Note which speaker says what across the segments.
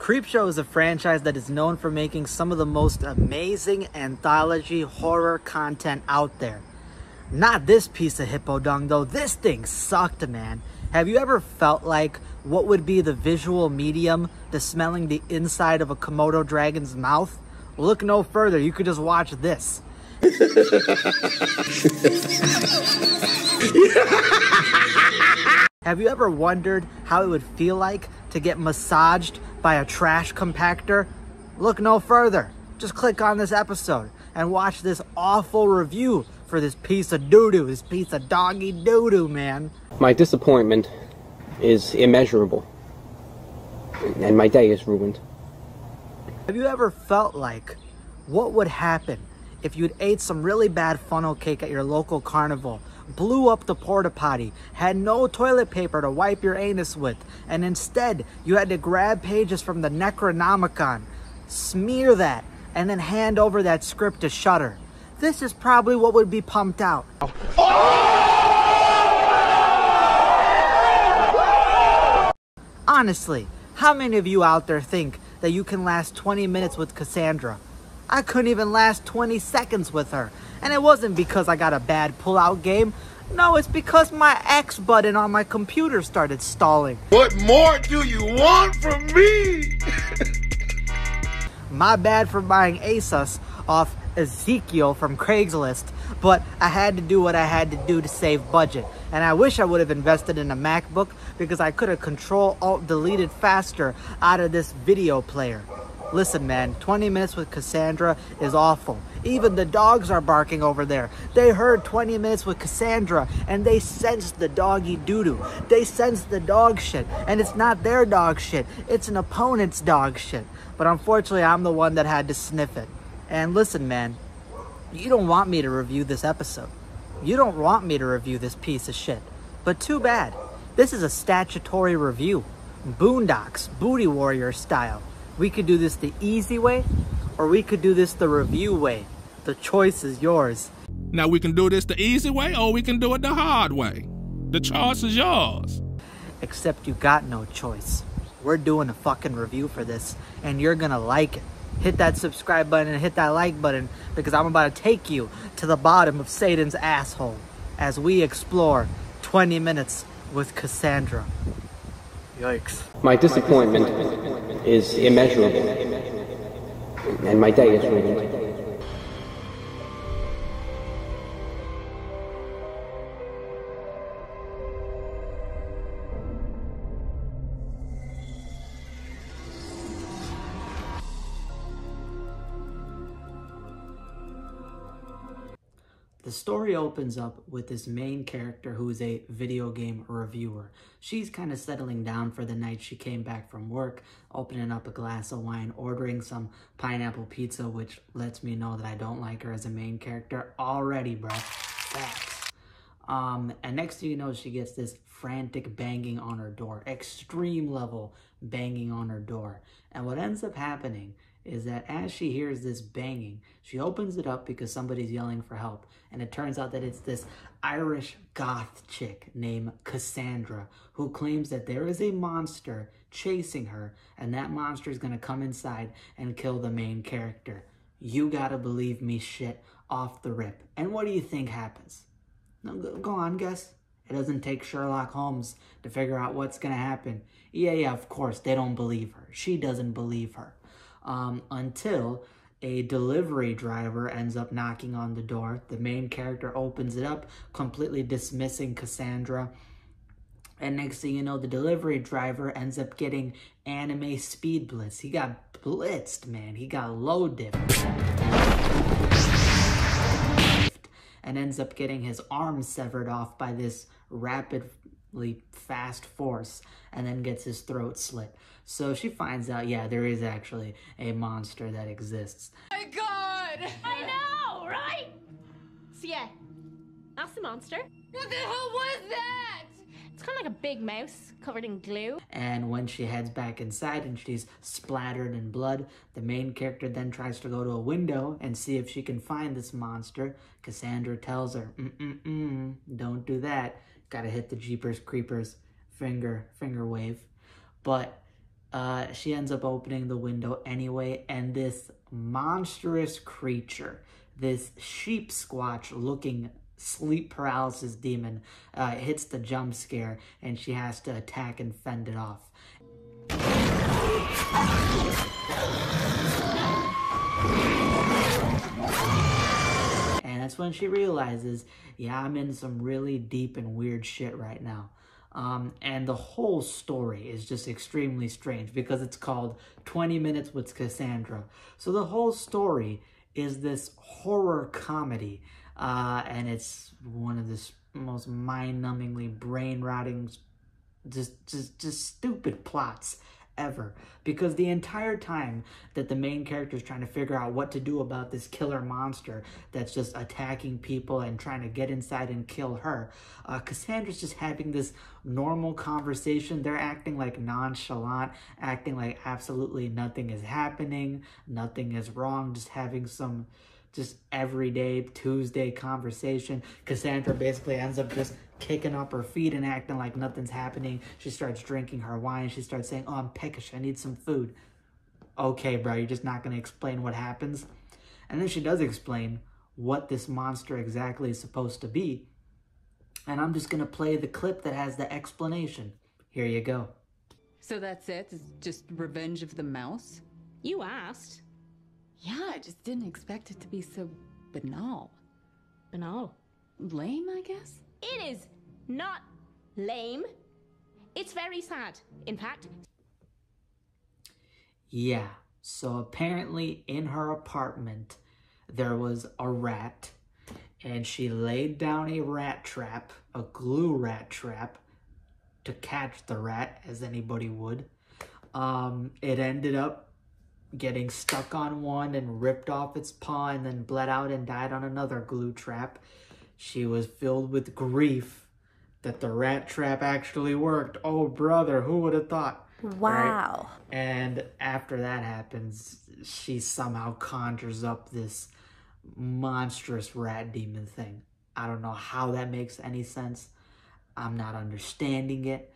Speaker 1: Creepshow is a franchise that is known for making some of the most amazing anthology horror content out there. Not this piece of hippo dung though. This thing sucked, man. Have you ever felt like what would be the visual medium to smelling the inside of a Komodo dragon's mouth? Look no further. You could just watch this. Have you ever wondered how it would feel like to get massaged by a trash compactor? Look no further. Just click on this episode and watch this awful review for this piece of doo-doo, this piece of doggy doo-doo, man.
Speaker 2: My disappointment is immeasurable, and my day is ruined.
Speaker 1: Have you ever felt like what would happen if you'd ate some really bad funnel cake at your local carnival, blew up the porta potty, had no toilet paper to wipe your anus with, and instead you had to grab pages from the Necronomicon, smear that, and then hand over that script to Shudder? This is probably what would be pumped out. Honestly, how many of you out there think that you can last 20 minutes with Cassandra? I couldn't even last 20 seconds with her. And it wasn't because I got a bad pull-out game. No, it's because my X button on my computer started stalling.
Speaker 3: What more do you want from me?
Speaker 1: My bad for buying Asus off Ezekiel from Craigslist, but I had to do what I had to do to save budget. And I wish I would have invested in a MacBook because I could have Control-Alt-Deleted faster out of this video player. Listen, man, 20 minutes with Cassandra is awful. Even the dogs are barking over there. They heard 20 minutes with Cassandra and they sensed the doggy doo-doo. They sensed the dog shit, and it's not their dog shit. It's an opponent's dog shit. But unfortunately, I'm the one that had to sniff it. And listen, man, you don't want me to review this episode. You don't want me to review this piece of shit. But too bad. This is a statutory review. Boondocks, Booty Warrior style. We could do this the easy way, or we could do this the review way. The choice is yours.
Speaker 4: Now we can do this the easy way, or we can do it the hard way. The choice is yours.
Speaker 1: Except you got no choice. We're doing a fucking review for this, and you're gonna like it. Hit that subscribe button and hit that like button, because I'm about to take you to the bottom of Satan's asshole as we explore 20 minutes with Cassandra. Yikes.
Speaker 2: My disappointment is immeasurable, and my day is ruined.
Speaker 1: The story opens up with this main character who is a video game reviewer. She's kind of settling down for the night. She came back from work, opening up a glass of wine, ordering some pineapple pizza, which lets me know that I don't like her as a main character already, bro. Facts. And next thing you know, she gets this frantic banging on her door, extreme level banging on her door. And what ends up happening is that as she hears this banging, she opens it up because somebody's yelling for help. And it turns out that it's this Irish goth chick named Cassandra who claims that there is a monster chasing her, and that monster is going to come inside and kill the main character. You gotta believe me shit off the rip. And what do you think happens? No, go on, guess. It doesn't take Sherlock Holmes to figure out what's going to happen. Yeah, of course, they don't believe her. She doesn't believe her. Until a delivery driver ends up knocking on the door. The main character opens it up, completely dismissing Cassandra. And next thing you know, the delivery driver ends up getting anime speed blitz. He got blitzed, man. He got low dipped. And ends up getting his arm severed off by this rapidly fast force, and then gets his throat slit. So she finds out, yeah, there is actually a monster that exists.
Speaker 5: Oh my god! I know, right? So yeah, that's the monster. What the hell was that? It's kind of like a big mouse covered in glue.
Speaker 1: And when she heads back inside and she's splattered in blood, the main character then tries to go to a window and see if she can find this monster. Cassandra tells her, don't do that. Gotta hit the Jeepers Creepers finger wave. But she ends up opening the window anyway, and this monstrous creature, this sheep squatch looking sleep paralysis demon, hits the jump scare, and she has to attack and fend it off. And that's when she realizes, yeah, I'm in some really deep and weird shit right now. And the whole story is just extremely strange because it's called 20 Minutes with Cassandra. So the whole story is this horror comedy, and it's one of the most mind-numbingly brain-rotting, just stupid plots ever, because the entire time that the main character is trying to figure out what to do about this killer monster that's just attacking people and trying to get inside and kill her, Cassandra's just having this normal conversation. They're acting like nonchalant, acting like absolutely nothing is happening, nothing is wrong, just having some just everyday Tuesday conversation. Cassandra basically ends up just kicking up her feet and acting like nothing's happening. She starts drinking her wine. She starts saying, oh, I'm peckish, I need some food. Okay, bro, you're just not going to explain what happens? And then she does explain what this monster exactly is supposed to be. And I'm just going to play the clip that has the explanation. Here you go.
Speaker 6: So that's it? It's just Revenge of the Mouse?
Speaker 5: You asked.
Speaker 6: Yeah, I just didn't expect it to be so banal.
Speaker 5: Banal.
Speaker 6: Lame, I guess?
Speaker 5: It is not lame. It's very sad, in fact.
Speaker 1: Yeah, so apparently in her apartment, there was a rat, and she laid down a rat trap, a glue rat trap, to catch the rat, as anybody would. It ended up getting stuck on one and ripped off its paw and then bled out and died on another glue trap. She was filled with grief that the rat trap actually worked. Oh, brother, who would have thought?
Speaker 7: Wow.
Speaker 1: Right? And after that happens, she somehow conjures up this monstrous rat demon thing. I don't know how that makes any sense. I'm not understanding it.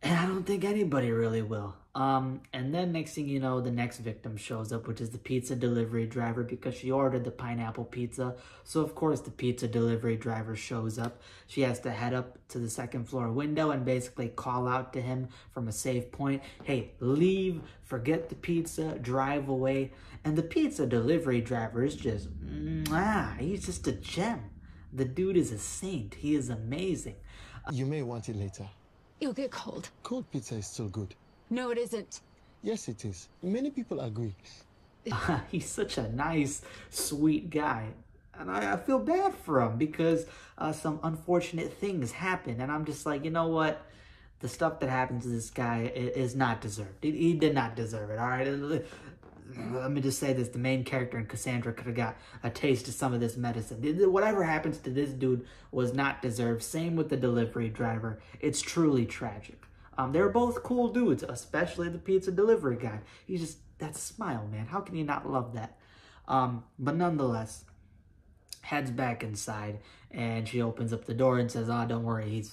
Speaker 1: And I don't think anybody really will. And then next thing you know, the next victim shows up, which is the pizza delivery driver, because she ordered the pineapple pizza. So of course the pizza delivery driver shows up. She has to head up to the second floor window and basically call out to him from a safe point. Hey, leave, forget the pizza, drive away. And the pizza delivery driver is just, he's just a gem. The dude is a saint. He is amazing.
Speaker 8: You may want it later.
Speaker 6: You'll get cold.
Speaker 8: Cold pizza is still good.
Speaker 6: No, it isn't.
Speaker 8: Yes, it is. Many people agree.
Speaker 1: He's such a nice, sweet guy. And I feel bad for him because some unfortunate things happen. And I'm just like, you know what? The stuff that happened to this guy is not deserved. He did not deserve it, all right? Let me just say this. The main character in Cassandra could have got a taste of some of this medicine. Whatever happens to this dude was not deserved. Same with the delivery driver. It's truly tragic. They're both cool dudes, especially the pizza delivery guy. He's just, that smile, man. How can you not love that? But nonetheless, heads back inside, and she opens up the door and says, oh, don't worry,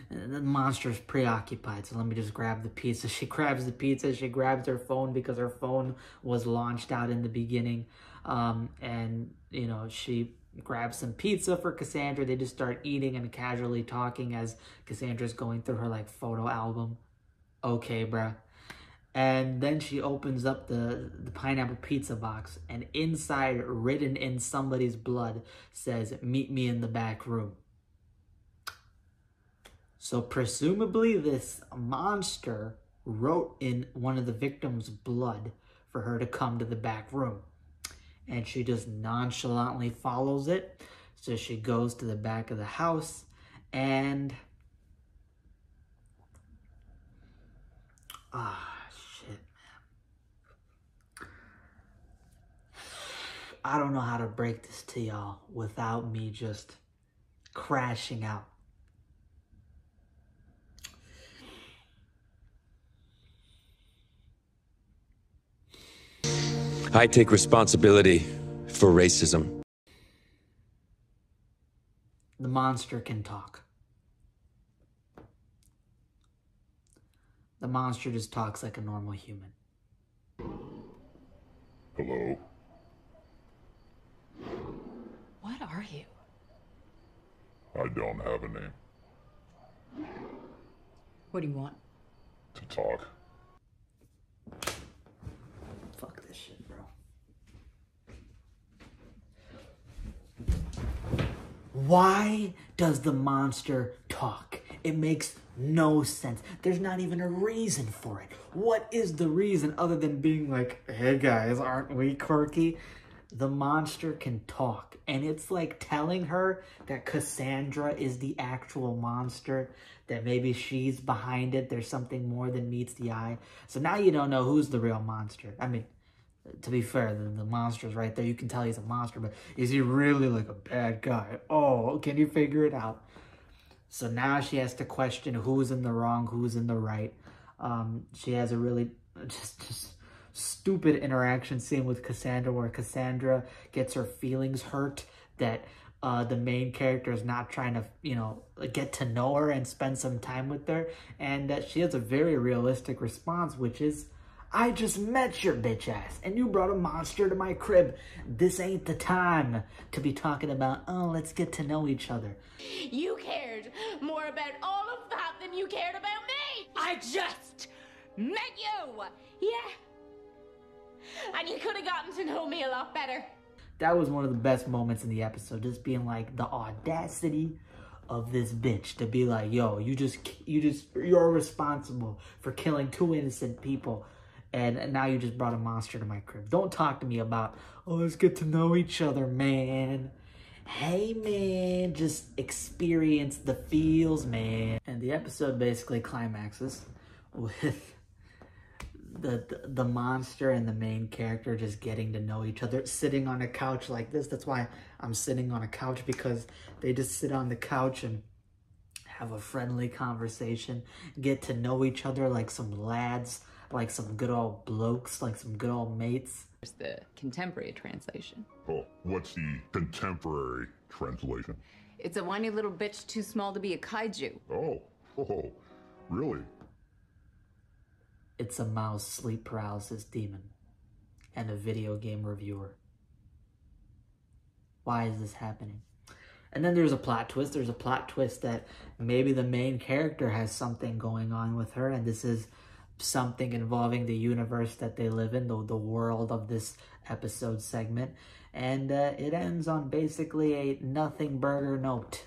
Speaker 1: the monster's preoccupied, so let me just grab the pizza. She grabs the pizza, she grabs her phone because her phone was launched out in the beginning. And, you know, she grabs some pizza for Cassandra. They just start eating and casually talking as Cassandra's going through her, like, photo album. Okay, bruh. And then she opens up the pineapple pizza box, and inside, written in somebody's blood, says, meet me in the back room. So presumably this monster wrote in one of the victims' blood for her to come to the back room. And she just nonchalantly follows it. So she goes to the back of the house and... shit, man. I don't know how to break this to y'all without me just crashing out.
Speaker 9: I take responsibility for racism.
Speaker 1: The monster can talk. The monster just talks like a normal human.
Speaker 3: Hello?
Speaker 6: What are you?
Speaker 3: I don't have a name.
Speaker 6: What do you want?
Speaker 3: To talk.
Speaker 1: Fuck this shit, bro. Why does the monster talk? It makes no sense. There's not even a reason for it. What is the reason other than being like, hey guys, aren't we quirky? The monster can talk, and it's like telling her that Cassandra is the actual monster, that maybe she's behind it. There's something more than meets the eye. So now you don't know who's the real monster. I mean, to be fair, the monster's right there. You can tell he's a monster, but is he really like a bad guy? Oh, can you figure it out? So now she has to question who's in the wrong, who's in the right. She has a really just stupid interaction scene with Cassandra where Cassandra gets her feelings hurt that the main character is not trying to, you know, get to know her and spend some time with her. And that she has a very realistic response, which is, I just met your bitch ass and you brought a monster to my crib. This ain't the time to be talking about, oh, let's get to know each other.
Speaker 5: You cared more about all of that than you cared about me. I just met you. Yeah. And you could have gotten to know me a lot better.
Speaker 1: That was one of the best moments in the episode, just being like the audacity of this bitch to be like, yo, you're responsible for killing 2 innocent people. And now you just brought a monster to my crib. Don't talk to me about, oh, let's get to know each other, man. Hey, man, just experience the feels, man. And the episode basically climaxes with the monster and the main character just getting to know each other, sitting on a couch like this. That's why I'm sitting on a couch, because they just sit on the couch and have a friendly conversation, get to know each other like some lads, like some good old blokes, like some good old mates.
Speaker 6: There's the contemporary translation.
Speaker 3: Oh, what's the contemporary translation?
Speaker 6: It's a whiny little bitch too small to be a kaiju.
Speaker 3: Oh, really?
Speaker 1: It's a mouse sleep paralysis demon and a video game reviewer. Why is this happening? And then there's a plot twist. There's a plot twist that maybe the main character has something going on with her, and this is something involving the universe that they live in, the world of this episode segment. And it ends on basically a nothing burger note.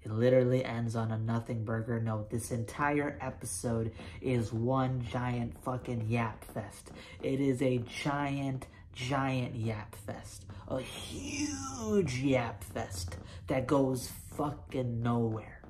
Speaker 1: It literally ends on a nothing burger note. This entire episode is one giant fucking yap fest. It is a giant yap fest. A huge yap fest that goes fucking nowhere.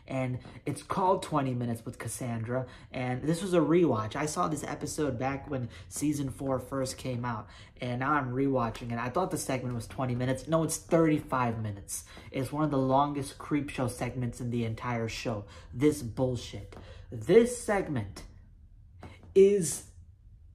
Speaker 1: And it's called 20 Minutes with Cassandra, and this was a rewatch. I saw this episode back when season 4 first came out, and now I'm rewatching it. I thought the segment was 20 minutes. No, it's 35 minutes. It's one of the longest Creepshow segments in the entire show. This bullshit. This segment is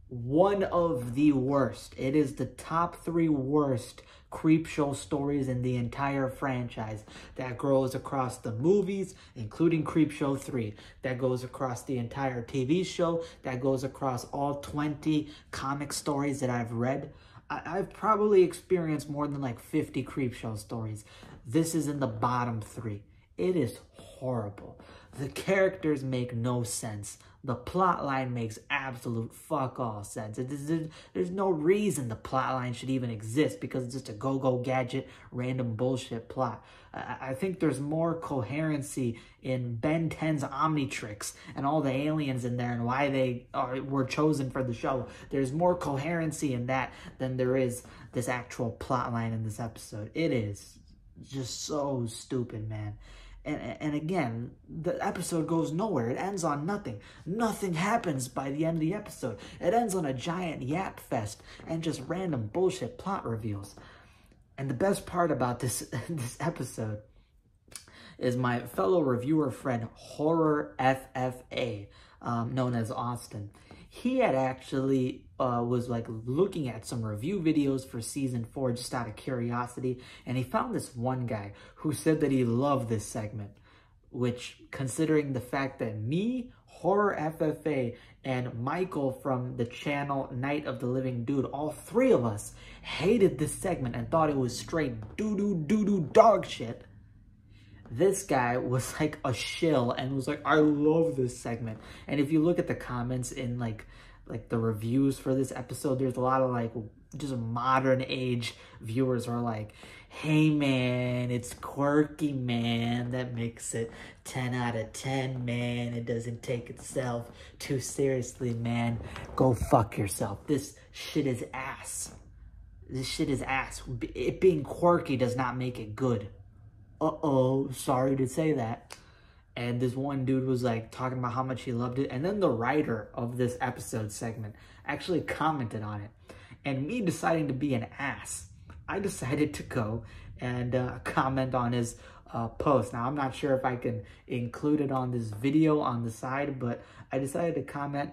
Speaker 1: one of the worst. It is the top 3 worst Creepshow stories in the entire franchise that goes across the movies, including Creepshow 3, that goes across the entire TV show, that goes across all 20 comic stories that I've read. I've probably experienced more than like 50 Creepshow stories. This is in the bottom 3. It is horrible. The characters make no sense. The plot line makes absolute fuck all sense. There's no reason the plot line should even exist, because it's just a go-go gadget, random bullshit plot. I think there's more coherency in Ben 10's Omnitrix and all the aliens in there and why they were chosen for the show. There's more coherency in that than there is this actual plot line in this episode. It is just so stupid, man. And again, the episode goes nowhere. It ends on nothing. Nothing happens by the end of the episode. It ends on a giant yap fest and just random bullshit plot reveals. And the best part about this episode is my fellow reviewer friend, Horror FFA, known as Austin. He had actually was like looking at some review videos for season 4 just out of curiosity, and he found this one guy who said that he loved this segment, which, considering the fact that me, Horror FFA, and Michael from the channel Night of the Living Dude, all three of us hated this segment and thought it was straight doo-doo dog shit. This guy was like a shill and was like, I love this segment. And if you look at the comments in like the reviews for this episode, there's a lot of like just modern age viewers who are like, hey man, it's quirky, man, that makes it 10 out of 10, man. It doesn't take itself too seriously, man. Go fuck yourself. This shit is ass. This shit is ass. It being quirky does not make it good. Uh-oh, sorry to say that. And this one dude was like talking about how much he loved it. And then the writer of this episode segment actually commented on it. And me deciding to be an ass, I decided to go and comment on his post. Now, I'm not sure if I can include it on this video on the side, but I decided to comment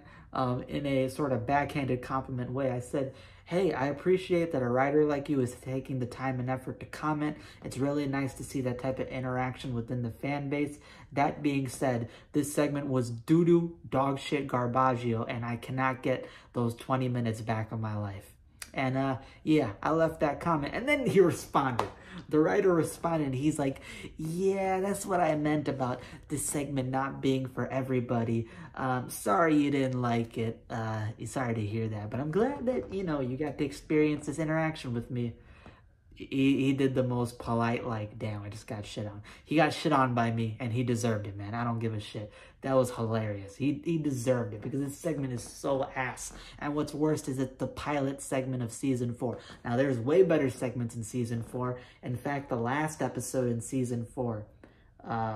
Speaker 1: in a sort of backhanded compliment way. I said, hey, I appreciate that a writer like you is taking the time and effort to comment. It's really nice to see that type of interaction within the fan base. That being said, this segment was doo-doo, dog shit, garbaggio, and I cannot get those 20 minutes back of my life. And yeah, I left that comment. And then he responded. The writer responded. He's like, yeah, that's what I meant about this segment not being for everybody. Sorry you didn't like it. Sorry to hear that. But I'm glad that, you know, you got to experience this interaction with me. He did the most polite, like, damn, I just got shit on. He got shit on by me, and he deserved it, man. I don't give a shit. That was hilarious. He deserved it, because this segment is so ass. And what's worst is it's the pilot segment of Season 4. Now, there's way better segments in Season 4. In fact, the last episode in Season 4,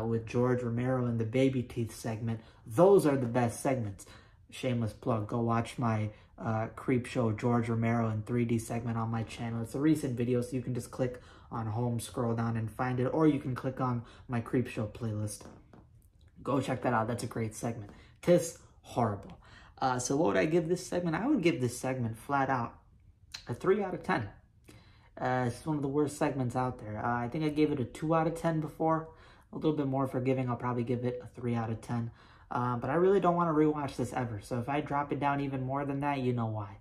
Speaker 1: with George Romero and the Baby Teeth segment, those are the best segments. Shameless plug. Go watch my Creepshow George Romero in 3D segment on my channel. It's a recent video, so you can just click on home, scroll down and find it, or you can click on my Creepshow playlist. Go check that out. That's a great segment. 'Tis horrible. So what would I give this segment? I would give this segment flat out a 3 out of 10. It's one of the worst segments out there. I think I gave it a 2 out of 10 before. A little bit more forgiving. I'll probably give it a 3 out of 10. But I really don't want to rewatch this ever. So if I drop it down even more than that, you know why.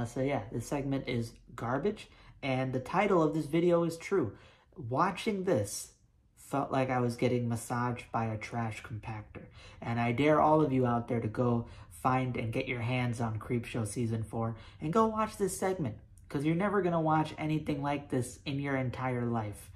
Speaker 1: So yeah, this segment is garbage. And the title of this video is true. Watching this felt like I was getting massaged by a trash compactor. And I dare all of you out there to go find and get your hands on Creepshow Season 4 and go watch this segment. Because you're never going to watch anything like this in your entire life.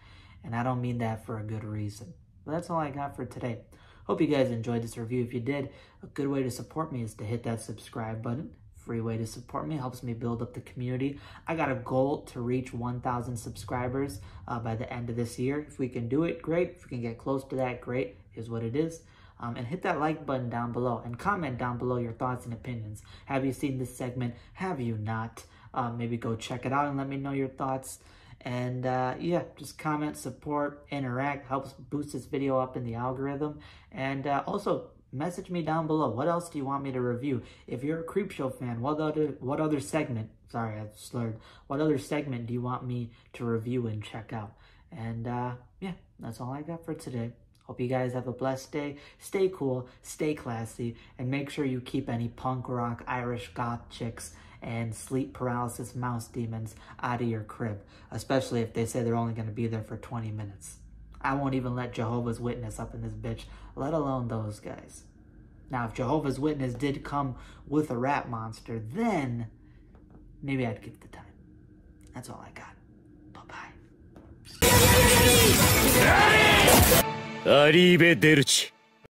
Speaker 1: And I don't mean that for a good reason. But that's all I got for today. Hope you guys enjoyed this review. If you did, a good way to support me is to hit that subscribe button. Free way to support me, helps me build up the community. I got a goal to reach 1,000 subscribers by the end of this year. If we can do it, great. If we can get close to that, great. Is what it is. And hit that like button down below and comment down below your thoughts and opinions. Have you seen this segment? Have you not? Maybe go check it out and let me know your thoughts. And yeah, just comment, support, interact, helps boost this video up in the algorithm. And also, message me down below. What else do you want me to review? If you're a Creepshow fan, what other segment, sorry, I slurred. What other segment do you want me to review and check out? And yeah, that's all I got for today. Hope you guys have a blessed day. Stay cool, stay classy, and make sure you keep any punk rock Irish goth chicks and sleep paralysis mouse demons out of your crib, especially if they say they're only going to be there for 20 minutes. I won't even let Jehovah's Witness up in this bitch, let alone those guys. Now, if Jehovah's Witness did come with a rat monster, then maybe I'd give the time. That's all I got. Bye-bye.